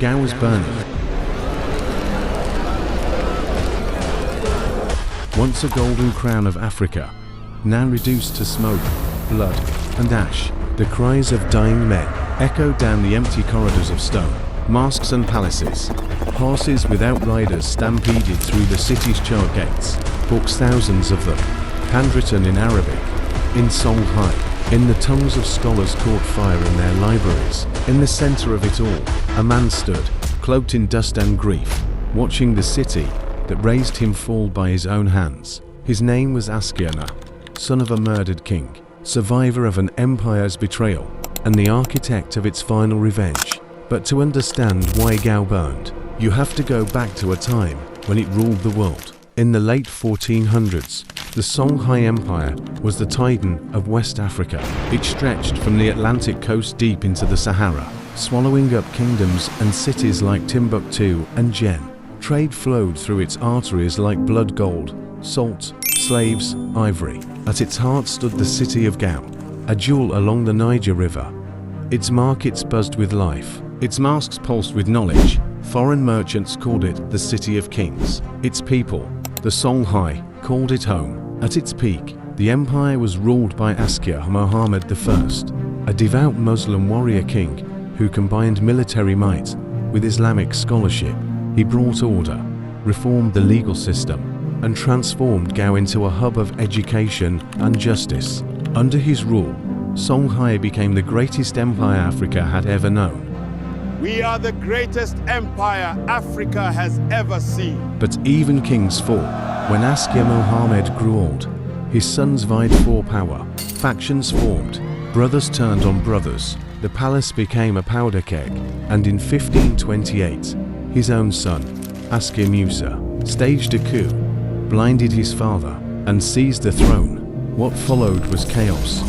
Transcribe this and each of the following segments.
Gao Was Burning. Once a golden crown of Africa, now reduced to smoke, blood, and ash, the cries of dying men echoed down the empty corridors of stone, mosques and palaces. Horses without riders stampeded through the city's charred gates, books, thousands of them, handwritten in Arabic, in Songhai, in the tongues of scholars, caught fire in their libraries. In the center of it all, a man stood, cloaked in dust and grief, watching the city that raised him fall by his own hands. His name was Askia Nuh, son of a murdered king, survivor of an empire's betrayal, and the architect of its final revenge. But to understand why Gao burned, you have to go back to a time when it ruled the world. In the late 1400s, the Songhai Empire was the titan of West Africa. It stretched from the Atlantic coast deep into the Sahara, swallowing up kingdoms and cities like Timbuktu and Jen. Trade flowed through its arteries like blood gold, salt, slaves, ivory. At its heart stood the city of Gao, a jewel along the Niger River. Its markets buzzed with life, its mosques pulsed with knowledge. Foreign merchants called it the City of Kings. Its people, the Songhai, called it home. At its peak, the empire was ruled by Askia Muhammad I, a devout Muslim warrior king who combined military might with Islamic scholarship. He brought order, reformed the legal system, and transformed Gao into a hub of education and justice. Under his rule, Songhai became the greatest empire Africa had ever known. We are the greatest empire Africa has ever seen. But even kings fall. When Askia Muhammad grew old, his sons vied for power, factions formed, brothers turned on brothers. The palace became a powder keg, and in 1528, his own son, Askia Nuh, staged a coup, blinded his father, and seized the throne. What followed was chaos.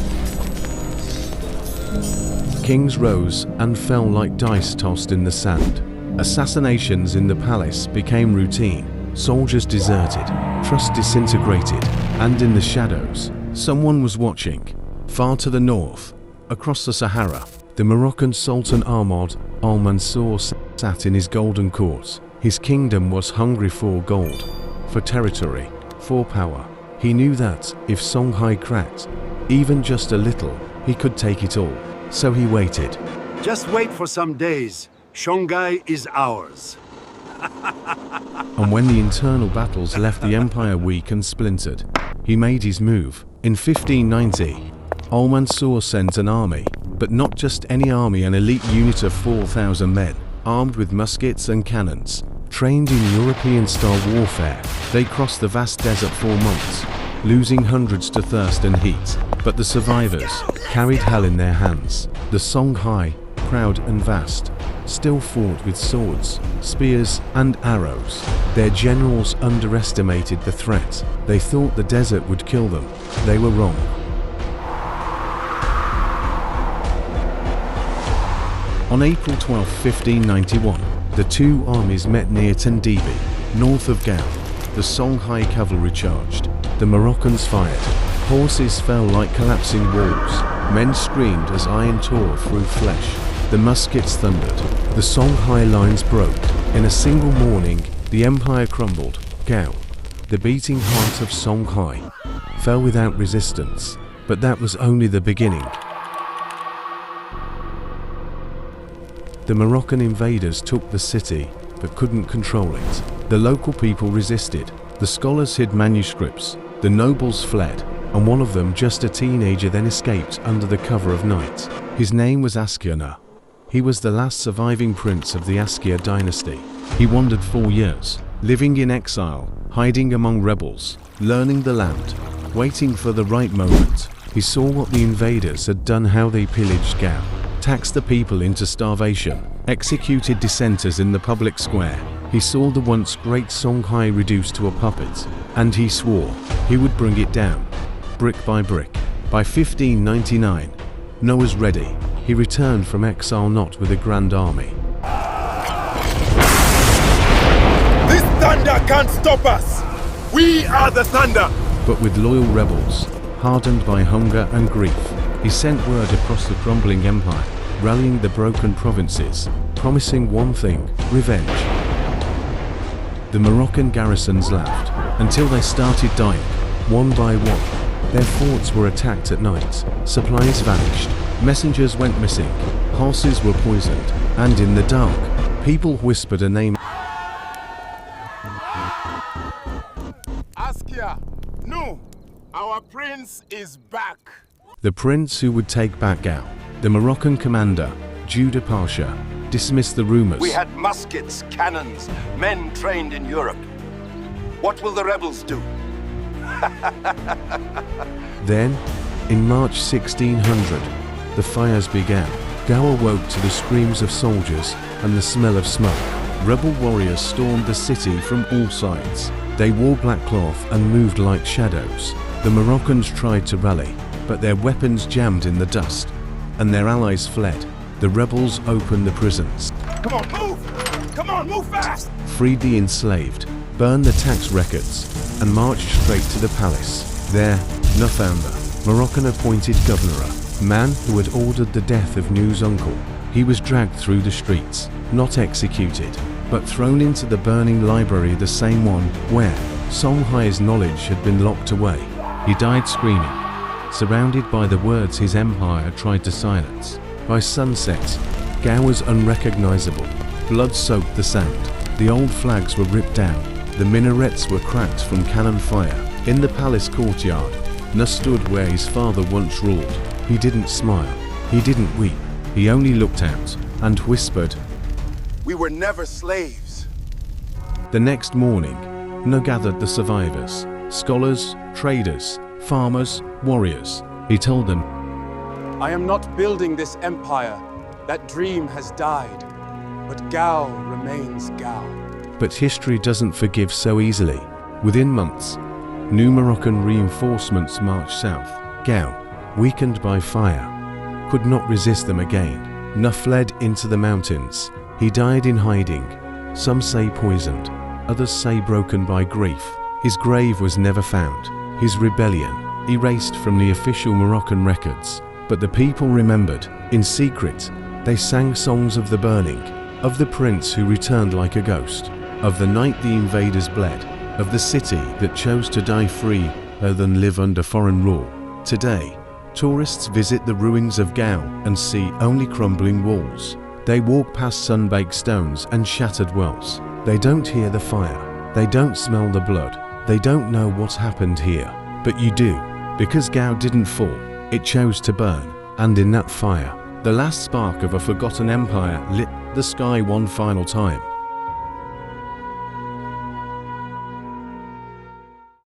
Kings rose and fell like dice tossed in the sand. Assassinations in the palace became routine. Soldiers deserted, trust disintegrated, and in the shadows, someone was watching. Far to the north, across the Sahara, the Moroccan Sultan Ahmad al-Mansur sat in his golden court. His kingdom was hungry for gold, for territory, for power. He knew that if Songhai cracked, even just a little, he could take it all. So he waited. Just wait for some days. Shongai is ours. And when the internal battles left the empire weak and splintered, he made his move. In 1590, al-Mansur sent an army, but not just any army, an elite unit of 4,000 men, armed with muskets and cannons, trained in European-style warfare. They crossed the vast desert for months, losing hundreds to thirst and heat. But the survivors carried hell in their hands. The Songhai, proud and vast, still fought with swords, spears, and arrows. Their generals underestimated the threat. They thought the desert would kill them. They were wrong. On April 12, 1591, the two armies met near Tendibi, north of Gao. The Songhai cavalry charged. The Moroccans fired. Horses fell like collapsing walls. Men screamed as iron tore through flesh. The muskets thundered. The Songhai lines broke. In a single morning, the empire crumbled. Gao, the beating heart of Songhai, fell without resistance. But that was only the beginning. The Moroccan invaders took the city, but couldn't control it. The local people resisted. The scholars hid manuscripts. The nobles fled, and one of them, just a teenager, then escaped under the cover of night. His name was Askia Nuh. He was the last surviving prince of the Askia dynasty. He wandered 4 years, living in exile, hiding among rebels, learning the land, waiting for the right moment. He saw what the invaders had done, how they pillaged Gao, taxed the people into starvation, executed dissenters in the public square. He saw the once great Songhai reduced to a puppet, and he swore he would bring it down, brick by brick. By 1599, Nuh was ready. He returned from exile not with a grand army. This thunder can't stop us! We are the thunder! But with loyal rebels, hardened by hunger and grief. He sent word across the crumbling empire, rallying the broken provinces. promising one thing: revenge. The Moroccan garrisons laughed until they started dying, one by one. Their forts were attacked at night, supplies vanished, messengers went missing, horses were poisoned, and in the dark, people whispered a name. Askia Nuh, our prince is back. The prince who would take back Gao. The Moroccan commander, Judah Pasha, dismissed the rumors. We had muskets, cannons, men trained in Europe. What will the rebels do? Then, in March 1600, the fires began. Gao awoke to the screams of soldiers and the smell of smoke. Rebel warriors stormed the city from all sides. They wore black cloth and moved like shadows. The Moroccans tried to rally, but their weapons jammed in the dust, and their allies fled. The rebels opened the prisons. Come on, move! Come on, move fast! Freed the enslaved, burned the tax records, and marched straight to the palace. There, Nuh found the Moroccan-appointed governor, man who had ordered the death of Nuh's uncle. He was dragged through the streets, not executed, but thrown into the burning library, the same one where Songhai's knowledge had been locked away. He died screaming, surrounded by the words his empire tried to silence. By sunset, Gao was unrecognizable. Blood soaked the sand. The old flags were ripped down. The minarets were cracked from cannon fire. In the palace courtyard, Nuh stood where his father once ruled. He didn't smile. He didn't weep. He only looked out and whispered, We were never slaves. The next morning, Nuh gathered the survivors, scholars, traders, farmers, warriors. He told them, I am not building this empire. That dream has died. But Gao remains Gao. But history doesn't forgive so easily. Within months, new Moroccan reinforcements marched south. Gao, weakened by fire, could not resist them again. Nuh fled into the mountains. He died in hiding. Some say poisoned, others say broken by grief. His grave was never found. His rebellion erased from the official Moroccan records. But the people remembered. In secret, they sang songs of the burning, of the prince who returned like a ghost, of the night the invaders bled, of the city that chose to die free rather than live under foreign rule. Today, tourists visit the ruins of Gao and see only crumbling walls. They walk past sun-baked stones and shattered wells. They don't hear the fire. They don't smell the blood. They don't know what's happened here. But you do, because Gao didn't fall. It chose to burn. And in that fire, the last spark of a forgotten empire lit the sky one final time.